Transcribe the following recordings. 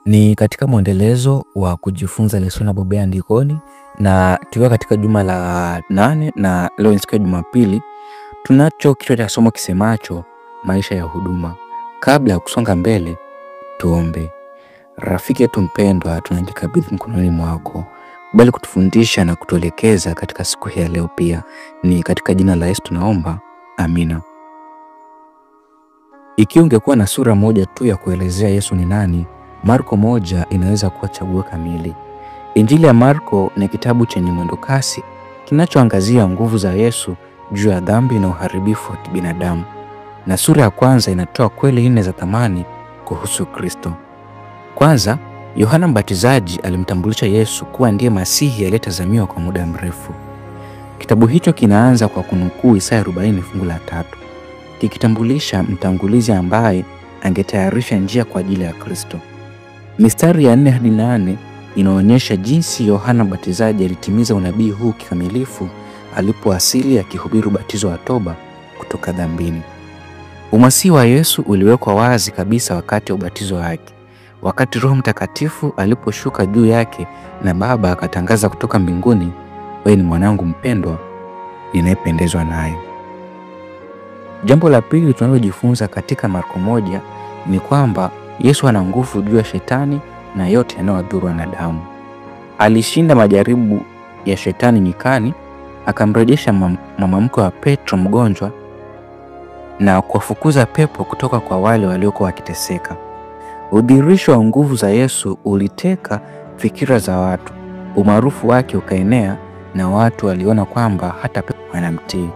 Ni katika mwendelezo wa kujifunza lesoni na bobea andikoni, na tukiwa katika juma la 8 na leo ni siku ya Jumapili. Tunacho kichwa cha somo kisemacho maisha ya huduma. Kabla ya kusonga mbele, tuombe. Rafiki yetu mpendwa, tunajikabidhi mkononi mwako. Kubali kutufundisha na kutuelekeza katika siku hii ya leo pia. Ni katika jina la Yesu tunaomba. Amina. Ikiwa ungekuwa na sura moja tu ya kuelezea Yesu ni nani, Marko 1 inaweza kuwa chaguo kamili. Injili ya Marko ni kitabu chenye mwendo kasi kinachoangazia nguvu za Yesu juu ya dhambi na uharibifu wa kibinadamu. Na sura ya kwanza inatoa kweli 4 za thamani kuhusu Kristo. Kwanza, Yohana Mbatizaji alimtambulisha Yesu kuwa ndiye Masihi aliyetazamiwa kwa muda mrefu. Kitabu hicho kinaanza kwa kunukuu Isaya 40 fungu la 3, kikitambulisha mtangulizi ambaye angetayarisha njia kwa ajili ya Kristo. Mistari ya 4 hadi 8 inaonyesha jinsi Yohana Mbatizaji alitimiza unabii huu kikamilifu alipowasili akihubiri ubatizo wa toba kutoka dhambini. Umasihi wa Yesu uliwekwa wazi kabisa wakati wa ubatizo wake, wakati Roho Mtakatifu aliposhuka juu yake na Baba akatangaza kutoka mbinguni, wewe ni mwanangu mpendwa ninayependezwa naye. Jambo la pili tunalojifunza katika Marko 1 ni kwamba Yesu ana nguvu juu ya shetani na yote yanayodhuru wanadamu. Alishinda majaribu ya shetani nyikani, akamrejesha mama mkwe wa Petro mgonjwa na kuwafukuza pepo kutoka kwa wale waliokuwa wakiteseka. Udhihirisho wa nguvu za Yesu uliteka fikira za watu. Umaarufu wake ukaenea na watu waliona kwamba hata pepo wanamtii.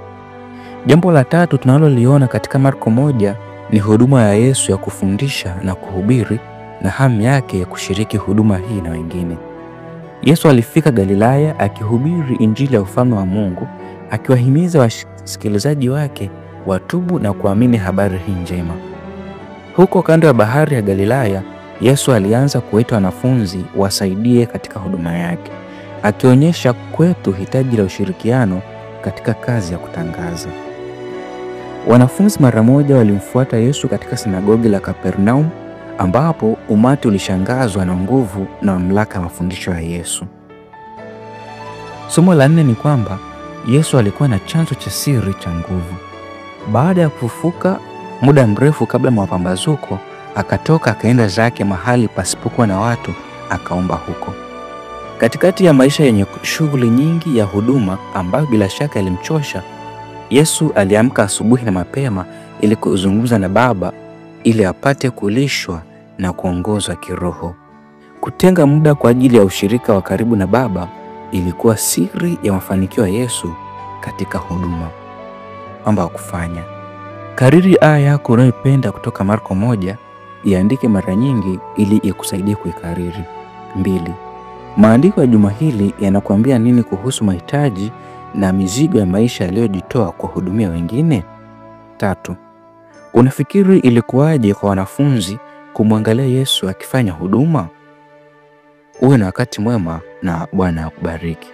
Jambo la tatu tunaloliona katika Marko 1 ni huduma ya Yesu ya kufundisha na kuhubiri na hamu yake ya kushiriki huduma hii na wengine. Yesu alifika Galilaya akihubiri injili ya ufalme wa Mungu, akiwahimiza wasikilizaji wake watubu na kuamini habari hii njema. Huko kando ya bahari ya Galilaya, Yesu alianza kuwaita wanafunzi wasaidie katika huduma yake, akionyesha kwetu hitaji la ushirikiano katika kazi ya kutangaza. Wanafunzi mara moja walimfuata Yesu katika sinagogi la Kapernaum, ambapo umati ulishangazwa na nguvu na mamlaka ya mafundisho ya Yesu. Somo la 4 ni kwamba Yesu alikuwa na chanzo cha siri cha nguvu. Baada ya kufufuka muda mrefu kabla ya mapambazuko, akatoka akaenda zake mahali pasipokuwa na watu, akaomba huko. Katikati ya maisha yenye shughuli nyingi ya huduma ambayo bila shaka yalimchosha, Yesu aliamka asubuhi na mapema ili kuzungumza na Baba ili apate kulishwa na kuongozwa kiroho. Kutenga muda kwa ajili ya ushirika wa karibu na Baba ilikuwa siri ya mafanikio ya Yesu katika huduma. Mambo ya kufanya. Kariri aya yako unayopenda kutoka Marko 1, iandike mara nyingi ili ikusaidie kuikariri. 2. Maandiko ya juma hili yanakuambia nini kuhusu mahitaji na mizigo ya maisha yaliyojitoa kwa hudumia wengine? 3. Unafikiri ilikuwaje kwa wanafunzi kumwangalia Yesu akifanya huduma? Uwe na wakati mwema na Bwana akubariki.